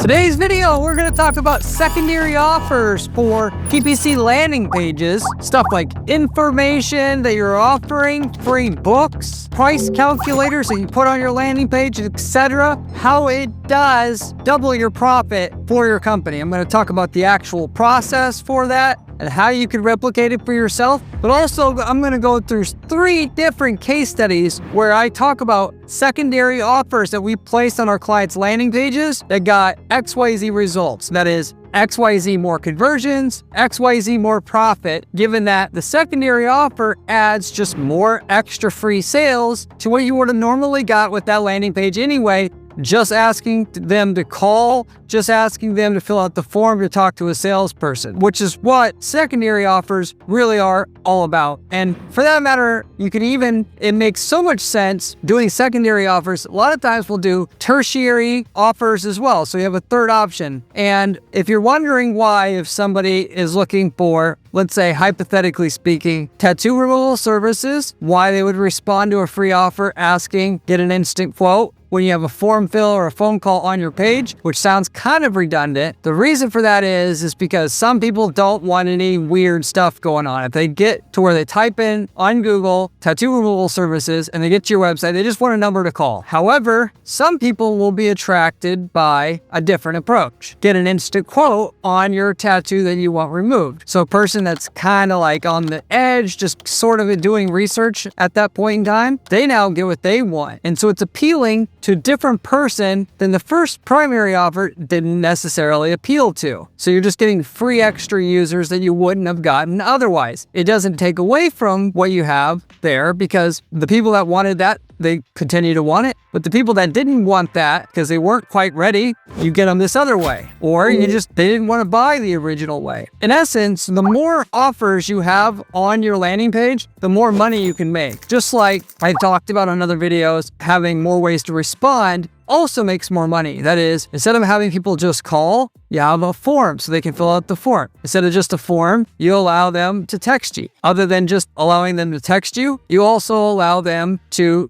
Today's video, we're going to talk about secondary offers for PPC landing pages. Stuff like information that you're offering, free books, price calculators that you put on your landing page, etc. How it does double your profit for your company. I'm going to talk about the actual process for that and how you can replicate it for yourself. But also, I'm going to go through 3 different case studies where I talk about secondary offers that we placed on our clients' landing pages that got XYZ results. That is, XYZ more conversions, XYZ more profit, given that the secondary offer adds just more extra free sales to what you would have normally got with that landing page anyway. Just asking them to call, just asking them to fill out the form to talk to a salesperson, which is what secondary offers really are all about. And for that matter, it makes so much sense doing secondary offers. A lot of times we'll do tertiary offers as well. So you have a third option. And if you're wondering why, if somebody is looking for, let's say, hypothetically speaking, tattoo removal services, why they would respond to a free offer asking, get an instant quote, when you have a form fill or a phone call on your page, which sounds kind of redundant. The reason for that is because some people don't want any weird stuff going on. If they get to where they type in on Google tattoo removal services and they get to your website, they just want a number to call. However, some people will be attracted by a different approach. Get an instant quote on your tattoo that you want removed. So a person that's kind of like on the edge, just sort of doing research at that point in time, they now get what they want. And so it's appealing to a different person than the first primary offer didn't necessarily appeal to. So you're just getting free extra users that you wouldn't have gotten otherwise. It doesn't take away from what you have there, because the people that wanted that, they continue to want it. But the people that didn't want that because they weren't quite ready, you get them this other way. Or they didn't want to buy the original way. In essence, the more offers you have on your landing page, the more money you can make. Just like I talked about on other videos, having more ways to respond also makes more money. That is, instead of having people just call, you have a form so they can fill out the form. Instead of just a form, you allow them to text you. Other than just allowing them to text you, you also allow them to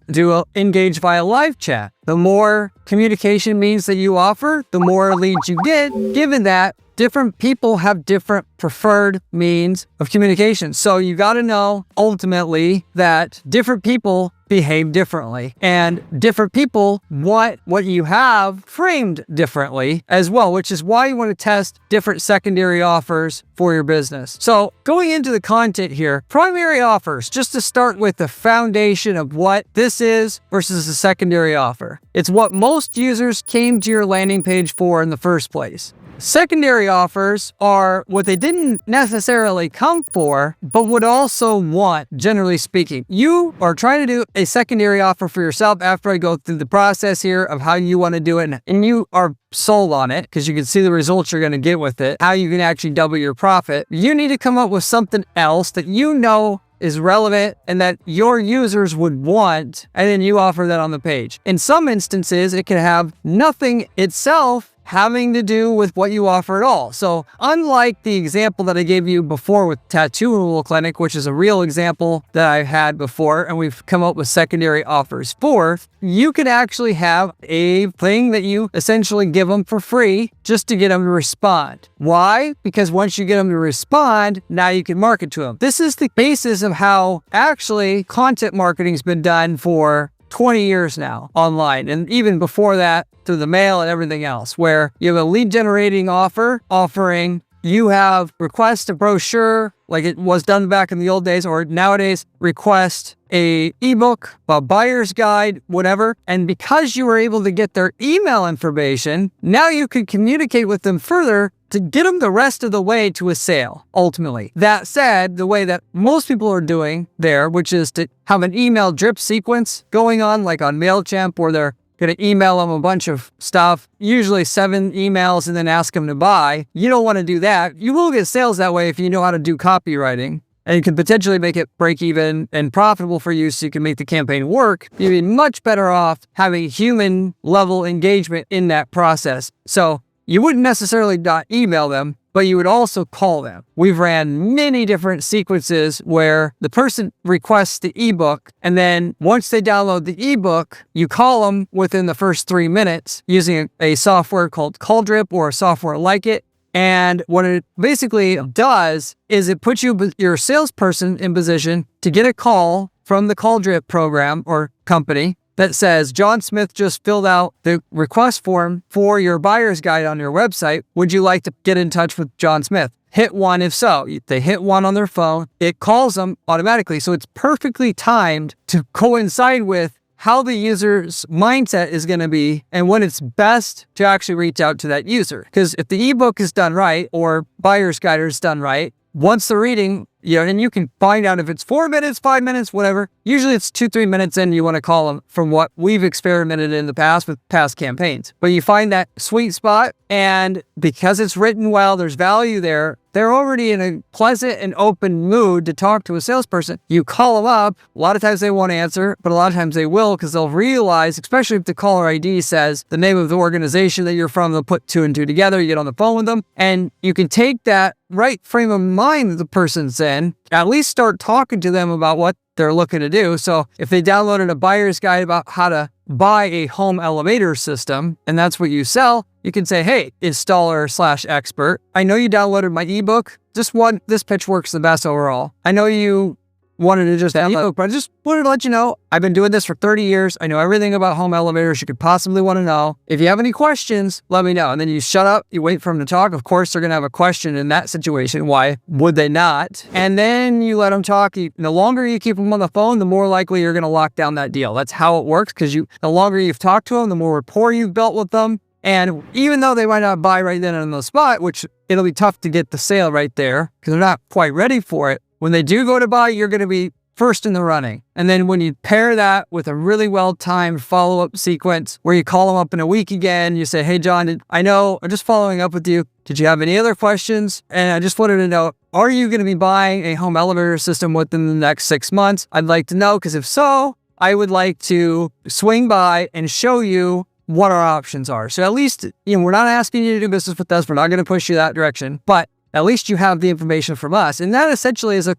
engage via live chat. The more communication means that you offer, the more leads you get, given that different people have different preferred means of communication. So you got to know ultimately that different people behave differently, and different people want what you have framed differently as well, which is why you want to test different secondary offers for your business. So going into the content here, primary offers, just to start with the foundation of what this is versus a secondary offer. It's what most users came to your landing page for in the first place. Secondary offers are what they didn't necessarily come for, but would also want, generally speaking. You are trying to do a secondary offer for yourself after I go through the process here of how you want to do it, and you are sold on it because you can see the results you're going to get with it, how you can actually double your profit. You need to come up with something else that you know is relevant and that your users would want, and then you offer that on the page. In some instances, it can have nothing itself having to do with what you offer at all. So unlike the example that I gave you before with Tattoo Removal Clinic, which is a real example that I've had before and we've come up with secondary offers for, you can actually have a thing that you essentially give them for free just to get them to respond. Why? Because once you get them to respond, now you can market to them. This is the basis of how actually content marketing has been done for 20 years now online, and even before that through the mail and everything else, where you have a lead generating offering, you have request a brochure like it was done back in the old days, or nowadays request a ebook, a buyer's guide, whatever. And because you were able to get their email information, now you can communicate with them further to get them the rest of the way to a sale, ultimately. That said, the way that most people are doing there, which is to have an email drip sequence going on, like on MailChimp, where they're going to email them a bunch of stuff, usually 7 emails, and then ask them to buy. You don't want to do that. You will get sales that way if you know how to do copywriting, and you can potentially make it break even and profitable for you so you can make the campaign work. You'd be much better off having human level engagement in that process. So you wouldn't necessarily not email them, but you would also call them. We've ran many different sequences where the person requests the ebook, and then once they download the ebook, you call them within the first 3 minutes using a software called CallDrip or a software like it. And what it basically does is it puts your salesperson in position to get a call from the CallDrip program or company that says, John Smith just filled out the request form for your buyer's guide on your website. Would you like to get in touch with John Smith? Hit 1 if so. They hit 1 on their phone. It calls them automatically. So it's perfectly timed to coincide with how the user's mindset is going to be and when it's best to actually reach out to that user. Because if the ebook is done right or buyer's guide is done right, once the reading, and you can find out if it's 4 minutes, 5 minutes, whatever. Usually it's 2-3 minutes in, you want to call them from what we've experimented in the past with past campaigns. But you find that sweet spot, and because it's written well, there's value there. They're already in a pleasant and open mood to talk to a salesperson. You call them up. A lot of times they won't answer, but a lot of times they will because they'll realize, especially if the caller ID says the name of the organization that you're from, they'll put 2 and 2 together. You get on the phone with them, and you can take that right frame of mind that the person's in, at least start talking to them about what they're looking to do. So if they downloaded a buyer's guide about how to buy a home elevator system, and that's what you sell, you can say, hey, installer/expert, I know you downloaded my ebook. This pitch works the best overall. I know you wanted to just download, but I just wanted to let you know, I've been doing this for 30 years. I know everything about home elevators you could possibly want to know. If you have any questions, let me know. And then you shut up, you wait for them to talk. Of course, they're going to have a question in that situation. Why would they not? And then you let them talk. The longer you keep them on the phone, the more likely you're going to lock down that deal. That's how it works, because the longer you've talked to them, the more rapport you've built with them. And even though they might not buy right then on the spot, which it'll be tough to get the sale right there because they're not quite ready for it, when they do go to buy, you're going to be first in the running. And then when you pair that with a really well-timed follow-up sequence where you call them up in a week again, you say, hey, John, I know, I'm just following up with you. Did you have any other questions? And I just wanted to know, are you going to be buying a home elevator system within the next 6 months? I'd like to know, because if so, I would like to swing by and show you what our options are. So at least, we're not asking you to do business with us. We're not going to push you that direction, but at least you have the information from us. And that essentially is a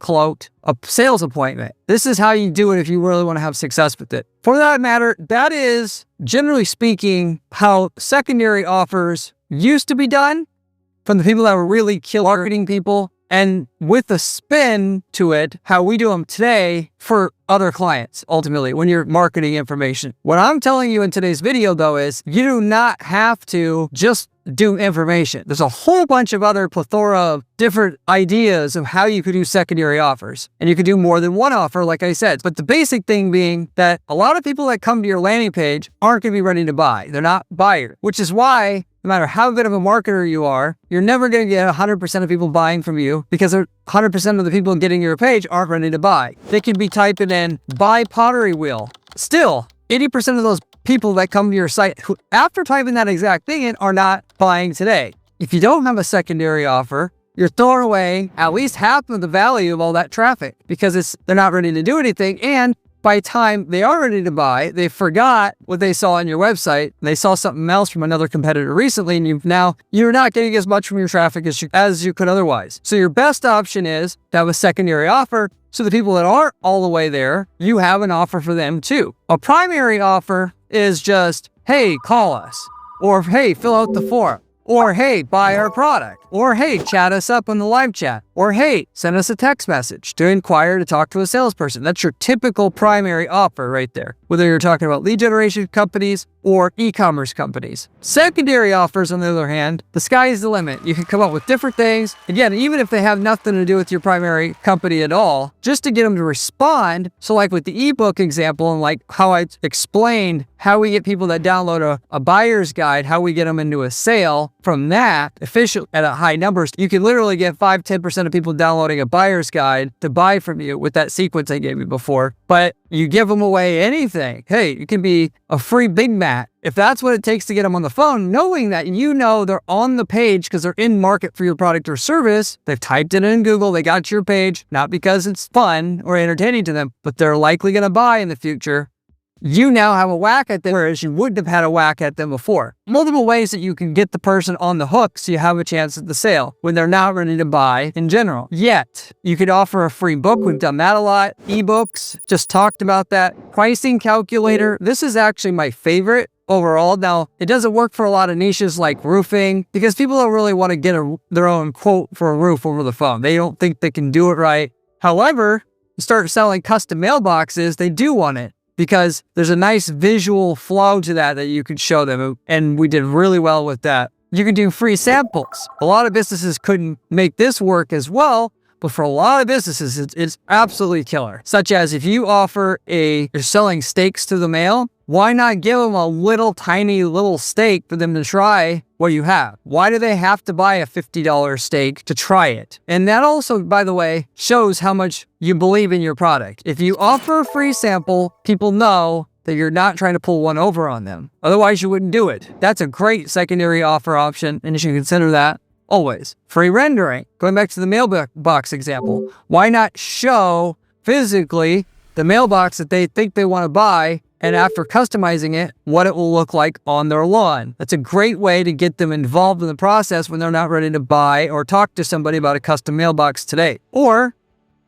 sales appointment. This is how you do it if you really want to have success with it. For that matter, that is, generally speaking, how secondary offers used to be done from the people that were really marketing people. And with a spin to it, how we do them today for other clients, ultimately, when you're marketing information. What I'm telling you in today's video, though, is you do not have to just do information. There's a whole bunch of other plethora of different ideas of how you could do secondary offers. And you could do more than one offer, like I said. But the basic thing being that a lot of people that come to your landing page aren't going to be ready to buy. They're not buyers, which is why no matter how good of a marketer you are, you're never going to get 100% of people buying from you, because 100% of the people getting your page aren't ready to buy. They could be typing in buy pottery wheel. Still, 80% of those people that come to your site who, after typing that exact thing in, are not buying today. If you don't have a secondary offer, you're throwing away at least half of the value of all that traffic, because they're not ready to do anything. And by the time they are ready to buy, they forgot what they saw on your website. They saw something else from another competitor recently, and you're not getting as much from your traffic as you could otherwise. So your best option is to have a secondary offer. So the people that aren't all the way there, you have an offer for them too. A primary offer is just, hey, call us, or hey, fill out the form, or hey, buy our product, or hey, chat us up on the live chat, or hey, send us a text message to inquire to talk to a salesperson. That's your typical primary offer right there, whether you're talking about lead generation companies or e-commerce companies. Secondary offers, on the other hand, the sky is the limit. You can come up with different things. Again, even if they have nothing to do with your primary company at all, just to get them to respond. So like with the ebook example, and like how I explained how we get people that download a buyer's guide, how we get them into a sale from that efficient at a high numbers, you can literally get 5-10% of people downloading a buyer's guide to buy from you with that sequence I gave you before. But you give them away anything. Hey, it can be a free Big Mac. If that's what it takes to get them on the phone, knowing that they're on the page because they're in market for your product or service, they've typed it in Google, they got your page, not because it's fun or entertaining to them, but they're likely going to buy in the future. you now have a whack at them, whereas you wouldn't have had a whack at them before. Multiple ways that you can get the person on the hook so you have a chance at the sale when they're not ready to buy in general. Yet, you could offer a free book. We've done that a lot. Ebooks, just talked about that. Pricing calculator. This is actually my favorite overall. Now, it doesn't work for a lot of niches like roofing because people don't really want to get their own quote for a roof over the phone. They don't think they can do it right. However, you start selling custom mailboxes, they do want it because there's a nice visual flow to that you could show them. And we did really well with that. You can do free samples. A lot of businesses couldn't make this work as well, but for a lot of businesses, it's absolutely killer. Such as if you offer you're selling steaks to the mail, why not give them a tiny little steak for them to try what you have? Why do they have to buy a $50 steak to try it? And that also, by the way, shows how much you believe in your product. If you offer a free sample, people know that you're not trying to pull one over on them. Otherwise, you wouldn't do it. That's a great secondary offer option, and you should consider that always. Free rendering. Going back to the mailbox example, why not show physically the mailbox that they think they want to buy, and after customizing it, what it will look like on their lawn? That's a great way to get them involved in the process when they're not ready to buy or talk to somebody about a custom mailbox today. Or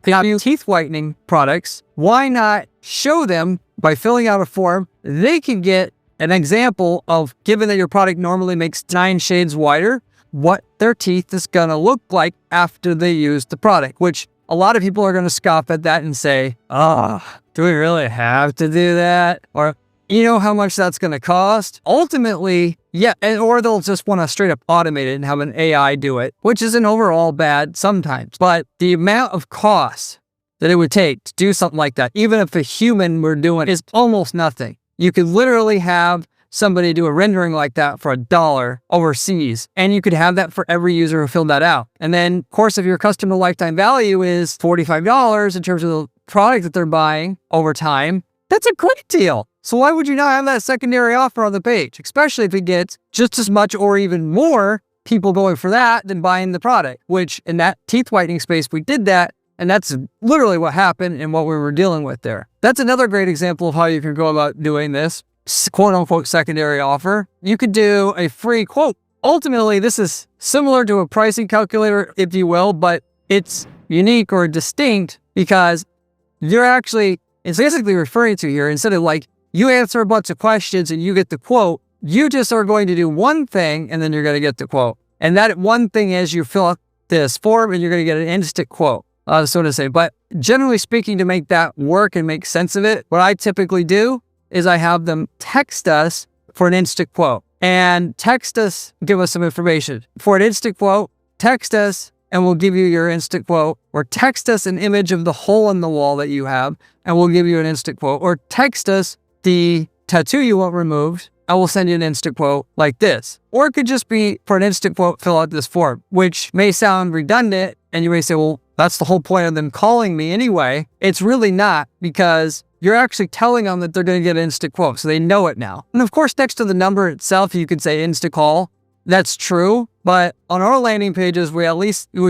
if you have teeth whitening products, why not show them by filling out a form, they can get an example of, given that your product normally makes 9 shades whiter, what their teeth is going to look like after they use the product, which a lot of people are going to scoff at that and say, do we really have to do that? Or, you know how much that's going to cost? Ultimately, yeah, or they'll just want to straight up automate it and have an AI do it, which isn't overall bad sometimes. But the amount of cost that it would take to do something like that, even if a human were doing it, is almost nothing. You could literally have somebody do a rendering like that for $1 overseas, and you could have that for every user who filled that out. And then, of course, if your customer lifetime value is $45 in terms of the product that they're buying over time, that's a great deal. So why would you not have that secondary offer on the page, especially if it gets just as much or even more people going for that than buying the product, which in that teeth whitening space, we did that. And that's literally what happened and what we were dealing with there. That's another great example of how you can go about doing this quote unquote secondary offer. You could do a free quote. Ultimately, this is similar to a pricing calculator, if you will, but it's unique or distinct because it's basically referring to here, instead of like you answer a bunch of questions and you get the quote, you just are going to do one thing and then you're going to get the quote. And that one thing is you fill out this form and you're going to get an instant quote. So to say, but generally speaking, to make that work and make sense of it, what I typically do is I have them text us for an instant quote, and text us, give us some information. For an instant quote, text us and we'll give you your instant quote, or text us an image of the hole in the wall that you have and we'll give you an instant quote, or text us the tattoo you want removed, I will send you an instant quote like this. Or it could just be for an instant quote, fill out this form, which may sound redundant and you may say, well, that's the whole point of them calling me anyway. It's really not, because you're actually telling them that they're going to get an instant quote, so they know it now. And of course, next to the number itself, you could say instant call. That's true, but on our landing pages, we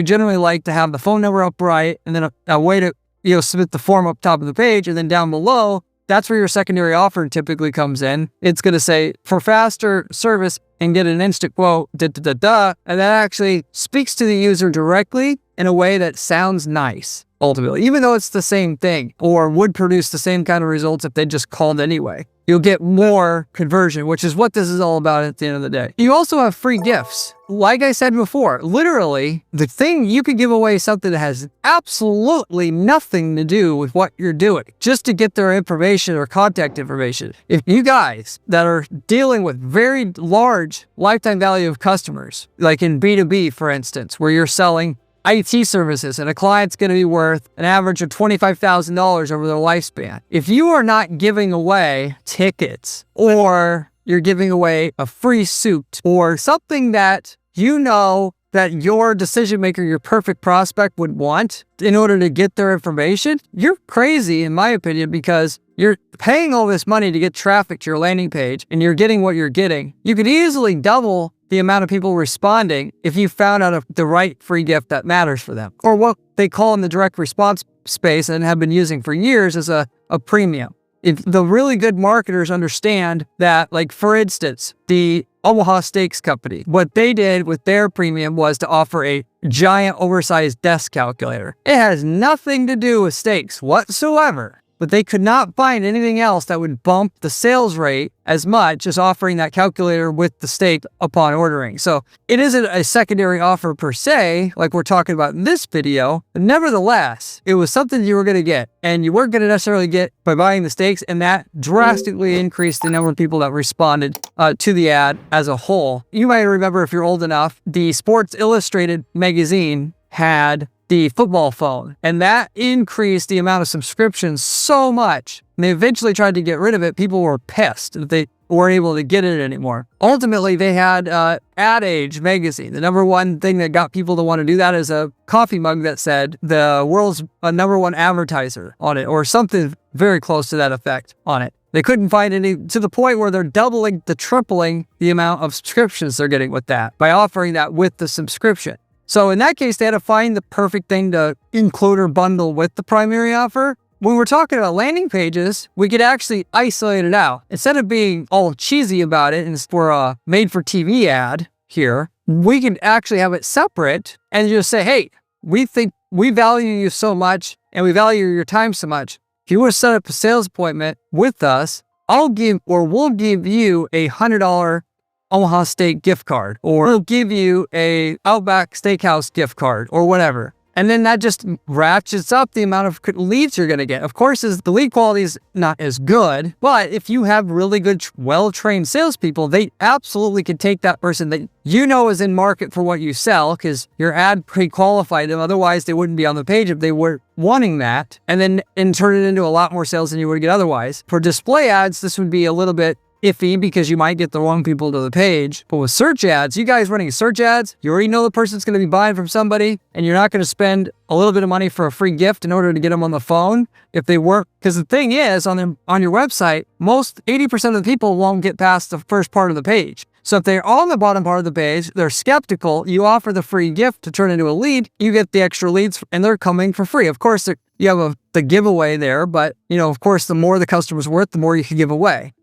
generally like to have the phone number up right, and then a way to submit the form up top of the page, and then down below, that's where your secondary offer typically comes in. It's going to say, for faster service and get an instant quote, and that actually speaks to the user directly in a way that sounds nice, ultimately, even though it's the same thing or would produce the same kind of results if they just called anyway. You'll get more conversion, which is what this is all about at the end of the day. You also have free gifts. Like I said before, literally, the thing you could give away something that has absolutely nothing to do with what you're doing, just to get their information or contact information. If you guys that are dealing with very large lifetime value of customers, like in B2B, for instance, where you're selling IT services and a client's going to be worth an average of $25,000 over their lifespan. If you are not giving away tickets, or you're giving away a free suit, or something that you know that your decision maker, your perfect prospect would want in order to get their information, you're crazy in my opinion, because you're paying all this money to get traffic to your landing page and you're getting what you're getting. You could easily double the amount of people responding if you found out the right free gift that matters for them, or what they call in the direct response space and have been using for years as a premium. if the really good marketers understand that, like, for instance, the Omaha Steaks Company, what they did with their premium was to offer a giant oversized desk calculator. It has nothing to do with steaks whatsoever, but they could not find anything else that would bump the sales rate as much as offering that calculator with the steak upon ordering. So it isn't a secondary offer per se, like we're talking about in this video, but nevertheless, it was something you were going to get, and you weren't going to necessarily get by buying the steaks, and that drastically increased the number of people that responded to the ad as a whole. You might remember, if you're old enough, the Sports Illustrated magazine had the football phone, and that increased the amount of subscriptions so much. And they eventually tried to get rid of it. People were pissed that they weren't able to get it anymore. Ultimately, they had Ad Age magazine. The number one thing that got people to want to do that is a coffee mug that said the world's number one advertiser on it, or something very close to that effect on it. They couldn't find any, to the point where they're doubling to tripling the amount of subscriptions they're getting with that by offering that with the subscription. So in that case, they had to find the perfect thing to include or bundle with the primary offer. When we're talking about landing pages, we could actually isolate it out. Instead of being all cheesy about it and for a made-for-TV ad here, we can actually have it separate and just say, hey, we think we value you so much and we value your time so much. If you want to set up a sales appointment with us, we'll give you a $100 Omaha Steak gift card, or we'll give you a Outback Steakhouse gift card, or whatever. And then that just ratchets up the amount of leads you're going to get. Of course, the lead quality is not as good, but if you have really good, well-trained salespeople, they absolutely can take that person that you know is in market for what you sell, because your ad pre-qualified them. Otherwise, they wouldn't be on the page if they were wanting that, and turn it into a lot more sales than you would get otherwise. For display ads, this would be a little bit iffy because you might get the wrong people to the page. But with search ads, you guys running search ads, you already know the person's going to be buying from somebody, and you're not going to spend a little bit of money for a free gift in order to get them on the phone if they weren't. Because the thing is, on your website, most 80% of the people won't get past the first part of the page. So if they're on the bottom part of the page, they're skeptical, you offer the free gift to turn into a lead, you get the extra leads, and they're coming for free. Of course, you have the giveaway there, but of course, the more the customer's worth, the more you can give away.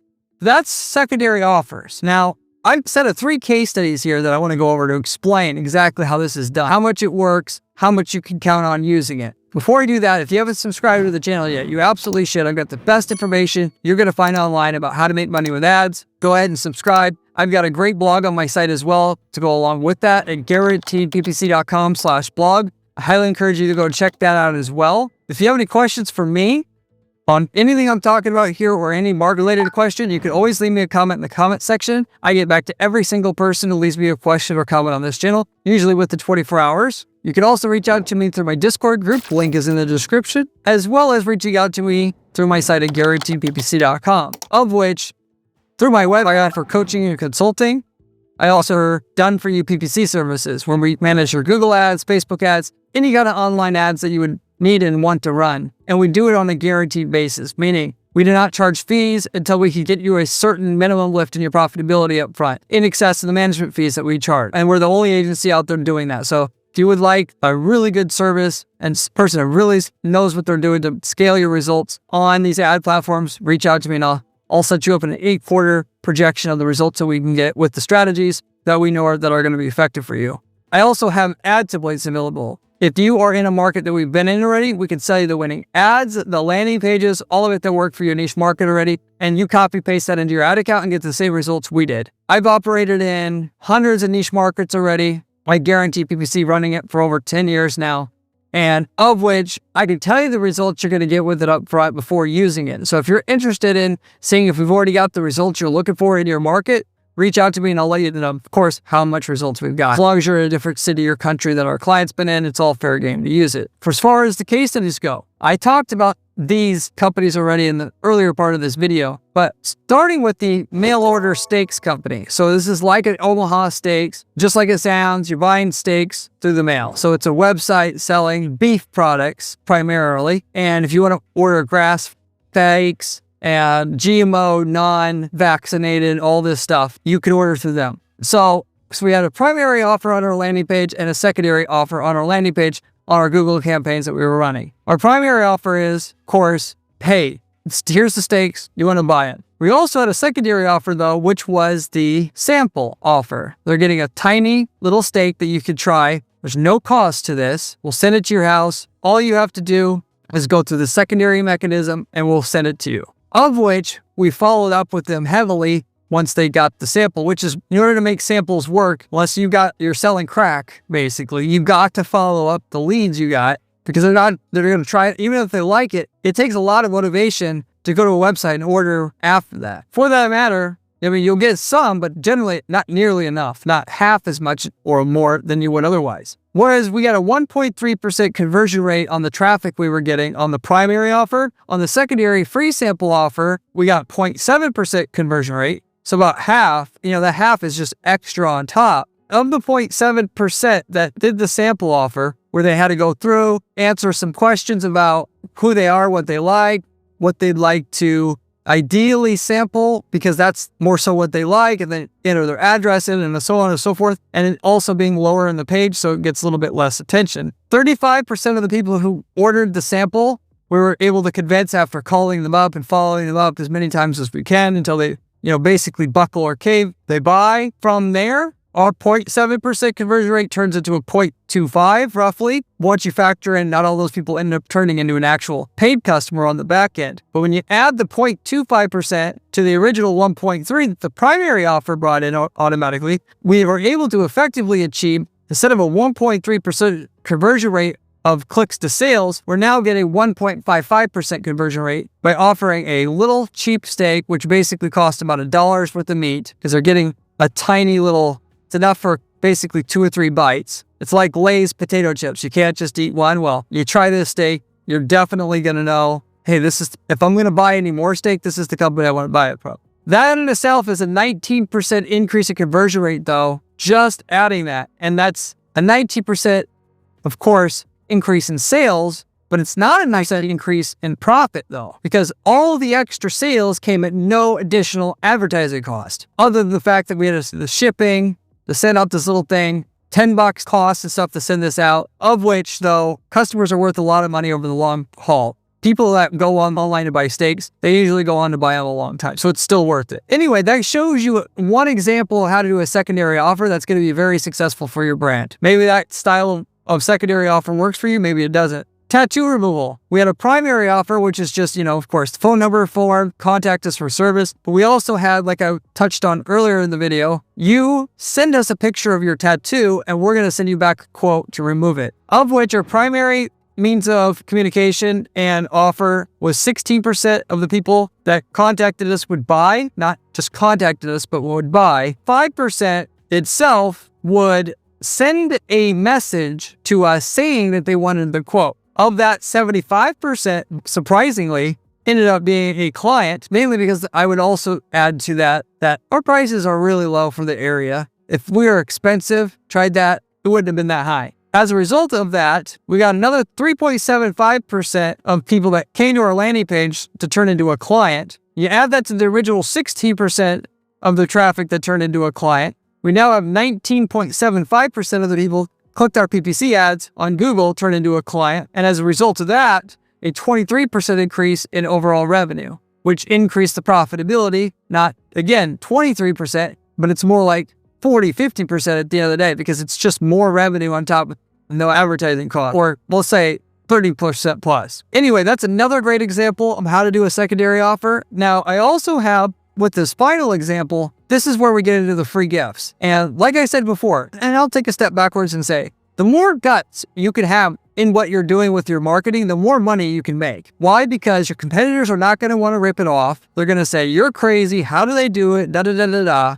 That's secondary offers. Now, I've set of 3 case studies here that I want to go over to explain exactly how this is done, how much it works, how much you can count on using it. Before I do that, if you haven't subscribed to the channel yet, you absolutely should. I've got the best information you're going to find online about how to make money with ads. Go ahead and subscribe. I've got a great blog on my site as well to go along with that at guaranteedppc.com/blog. I highly encourage you to go check that out as well. If you have any questions for me on anything I'm talking about here, or any market-related question, you can always leave me a comment in the comment section. I get back to every single person who leaves me a question or comment on this channel, usually within 24 hours. You can also reach out to me through my Discord group, link is in the description, as well as reaching out to me through my site at guaranteedppc.com, of which, through my website for coaching and consulting, I also are done for you PPC services, where we manage your Google ads, Facebook ads, any kind of online ads that you would need and want to run. And we do it on a guaranteed basis, meaning we do not charge fees until we can get you a certain minimum lift in your profitability up front, in excess of the management fees that we charge. And we're the only agency out there doing that. So if you would like a really good service and person that really knows what they're doing to scale your results on these ad platforms, reach out to me and I'll set you up an 8-quarter projection of the results that we can get with the strategies that we know that are going to be effective for you. I also have ad templates available. If you are in a market that we've been in already, we can sell you the winning ads, the landing pages, all of it that work for your niche market already, and you copy paste that into your ad account and get the same results we did. I've operated in hundreds of niche markets already. I guarantee PPC running it for over 10 years now, and of which I can tell you the results you're going to get with it up front before using it. So if you're interested in seeing if we've already got the results you're looking for in your market, reach out to me and I'll let you know, of course, how much results we've got. As long as you're in a different city or country that our client's been in, it's all fair game to use it. For as far as the case studies go, I talked about these companies already in the earlier part of this video, but starting with the mail order steaks company. So this is like an Omaha Steaks, just like it sounds, you're buying steaks through the mail. So it's a website selling beef products primarily. And if you want to order grass steaks, and GMO, non-vaccinated, all this stuff, you can order through them. So we had a primary offer on our landing page and a secondary offer on our landing page on our Google campaigns that we were running. Our primary offer is, of course, hey, Here's the steaks. You want to buy it. We also had a secondary offer though, which was the sample offer. They're getting a tiny little steak that you could try. There's no cost to this. We'll send it to your house. All you have to do is go through the secondary mechanism and we'll send it to you. Of which we followed up with them heavily once they got the sample, which is in order to make samples work, unless you're selling crack, basically, you've got to follow up the leads you got because they're going to try it. Even if they like it, it takes a lot of motivation to go to a website and order after that. For that matter, I mean, you'll get some, but generally not nearly enough, not half as much or more than you would otherwise. Whereas we got a 1.3% conversion rate on the traffic we were getting on the primary offer. On the secondary free sample offer, we got 0.7% conversion rate. So about half, that half is just extra on top. Of the 0.7% that did the sample offer, where they had to go through, answer some questions about who they are, what they like, what they'd like to ideally sample, because that's more so what they like, and then enter their address in and so on and so forth, and it also being lower in the page, so it gets a little bit less attention. 35% of the people who ordered the sample, we were able to convince after calling them up and following them up as many times as we can until they, basically buckle or cave. They buy. From there, our 0.7% conversion rate turns into a 0.25 roughly. Once you factor in, not all those people end up turning into an actual paid customer on the back end. But when you add the 0.25% to the original 1.3 that the primary offer brought in automatically, we were able to effectively achieve, instead of a 1.3% conversion rate of clicks to sales, we're now getting 1.55% conversion rate by offering a little cheap steak, which basically costs about $1 worth of meat, because they're getting a tiny little, it's enough for basically 2 or 3 bites. It's like Lay's potato chips. You can't just eat one. Well, you try this steak, you're definitely going to know, hey, if I'm going to buy any more steak, this is the company I want to buy it from. That in itself is a 19% increase in conversion rate though, just adding that. And that's a 19%, of course, increase in sales, but it's not a nice increase in profit though, because all the extra sales came at no additional advertising cost, other than the fact that we had the shipping to send out this little thing, $10 cost and stuff to send this out, of which though, customers are worth a lot of money over the long haul. People that go online to buy steaks, they usually go on to buy them a long time, so it's still worth it. Anyway, that shows you one example of how to do a secondary offer that's going to be very successful for your brand. Maybe that style of secondary offer works for you, maybe it doesn't. Tattoo removal. We had a primary offer, which is just, of course, phone number, form, contact us for service. But we also had, like I touched on earlier in the video, you send us a picture of your tattoo and we're going to send you back a quote to remove it. Of which our primary means of communication and offer was 16% of the people that contacted us would buy, not just contacted us, but would buy. 5% itself would send a message to us saying that they wanted the quote. Of that, 75%, surprisingly, ended up being a client, mainly because I would also add to that our prices are really low for the area. If we were expensive, tried that, it wouldn't have been that high. As a result of that, we got another 3.75% of people that came to our landing page to turn into a client. You add that to the original 16% of the traffic that turned into a client. We now have 19.75% of the people clicked our PPC ads on Google turn into a client. And as a result of that, a 23% increase in overall revenue, which increased the profitability, not, again, 23%, but it's more like 40, 50% at the end of the day, because it's just more revenue on top of no advertising cost, or we'll say 30% plus. Anyway, that's another great example of how to do a secondary offer. Now, I also have, with this final example, this is where we get into the free gifts. And like I said before, and I'll take a step backwards and say, the more guts you can have in what you're doing with your marketing, the more money you can make. Why? Because your competitors are not going to want to rip it off. They're going to say, you're crazy. How do they do it? Da, da, da, da, da.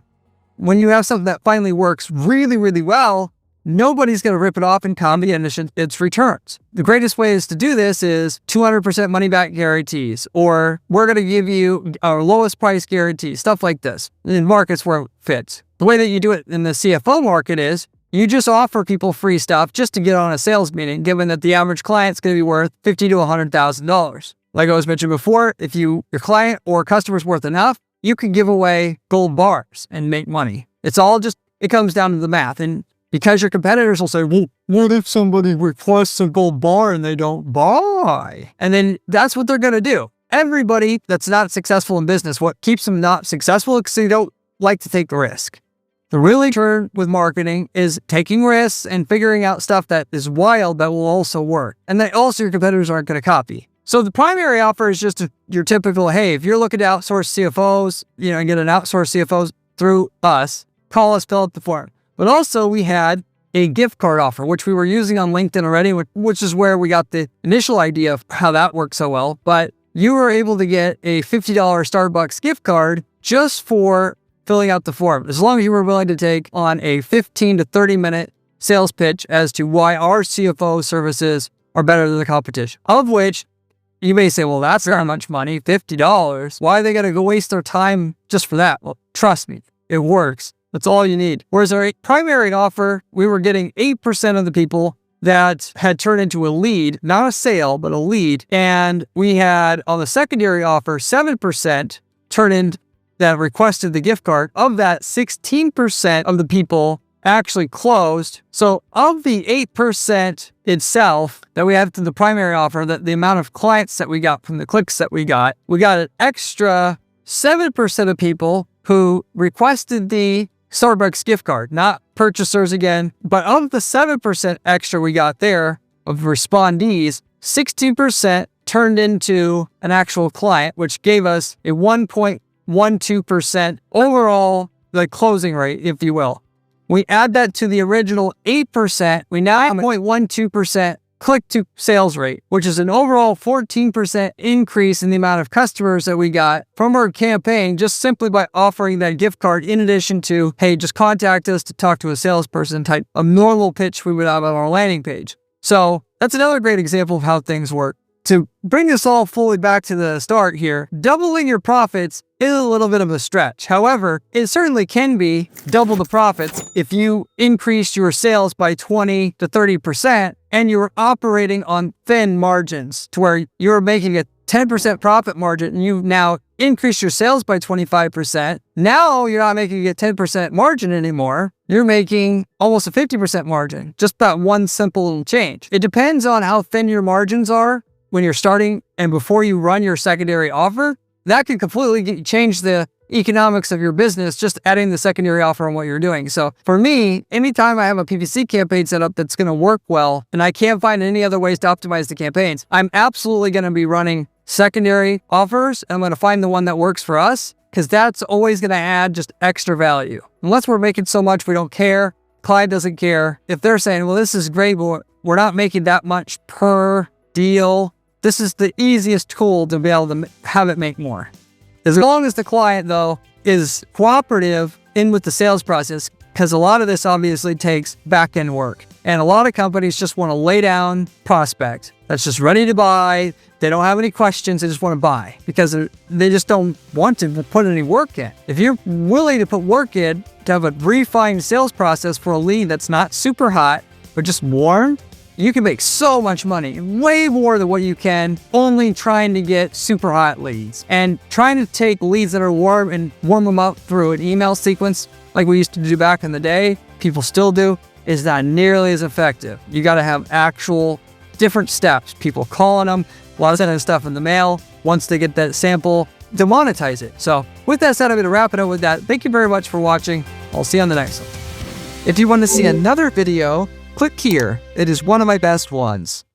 When you have something that finally works really, really well, nobody's going to rip it off and copy its returns. The greatest ways to do this is 200% money back guarantees, or we're going to give you our lowest price guarantee, stuff like this in markets where it fits. The way that you do it in the CFO market is you just offer people free stuff just to get on a sales meeting, given that the average client's going to be worth $50,000 to $100,000. Like I was mentioned before, if your client or customer's worth enough, you can give away gold bars and make money. It comes down to the math. And because your competitors will say, well, what if somebody requests a gold bar and they don't buy? And then that's what they're going to do. everybody that's not successful in business, what keeps them not successful is because they don't like to take the risk. The really turn with marketing is taking risks and figuring out stuff that is wild that will also work. And that also your competitors aren't going to copy. So the primary offer is just your typical, hey, if you're looking to outsource CFOs, and get an outsourced CFOs through us, call us, fill out the form. But also we had a gift card offer, which we were using on LinkedIn already, which is where we got the initial idea of how that worked so well. But you were able to get a $50 Starbucks gift card just for filling out the form, as long as you were willing to take on a 15 to 30 minute sales pitch as to why our CFO services are better than the competition. Of which you may say, well, that's not much money, $50. Why are they going to go waste their time just for that? Well, trust me, it works. That's all you need. Whereas our primary offer, we were getting 8% of the people that had turned into a lead, not a sale, but a lead. And we had on the secondary offer, 7% turn in that requested the gift card. Of that, 16% of the people actually closed. So of the 8% itself that we had to the primary offer, that the amount of clients that we got from the clicks that we got an extra 7% of people who requested the Starbucks gift card, not purchasers again, but of the 7% extra we got there of respondees, 16% turned into an actual client, which gave us a 1.12% overall, the closing rate, if you will. We add that to the original 8%, we now have a 0.12% click-to sales rate, which is an overall 14% increase in the amount of customers that we got from our campaign just simply by offering that gift card in addition to, hey, just contact us to talk to a salesperson type of normal pitch we would have on our landing page. So that's another great example of how things work. To bring this all fully back to the start here, doubling your profits is a little bit of a stretch. However, it certainly can be double the profits if you increase your sales by 20 to 30% and you're operating on thin margins to where you're making a 10% profit margin and you've now increased your sales by 25%. Now you're not making a 10% margin anymore. You're making almost a 50% margin. Just that one simple little change. It depends on how thin your margins are when you're starting and before you run your secondary offer. That can completely change the economics of your business, just adding the secondary offer on what you're doing. So for me, anytime I have a PPC campaign set up that's going to work well, and I can't find any other ways to optimize the campaigns, I'm absolutely going to be running secondary offers. I'm going to find the one that works for us because that's always going to add just extra value. Unless we're making so much we don't care, client doesn't care. If they're saying, well, this is great, but we're not making that much per deal, this is the easiest tool to be able to have it make more. As long as the client, though, is cooperative in with the sales process, because a lot of this obviously takes back-end work. And a lot of companies just want to lay down prospect that's just ready to buy. They don't have any questions. They just want to buy because they just don't want to put any work in. If you're willing to put work in to have a refined sales process for a lead that's not super hot, but just warm, you can make so much money, way more than what you can only trying to get super hot leads. And trying to take leads that are warm and warm them up through an email sequence like we used to do back in the day, people still do, is not nearly as effective. You got to have actual different steps. People calling them, a lot of sending stuff in the mail. Once they get that sample, to monetize it. So with that said, I'm going to wrap it up with that. Thank you very much for watching. I'll see you on the next one. If you want to see another video, click here. It is one of my best ones.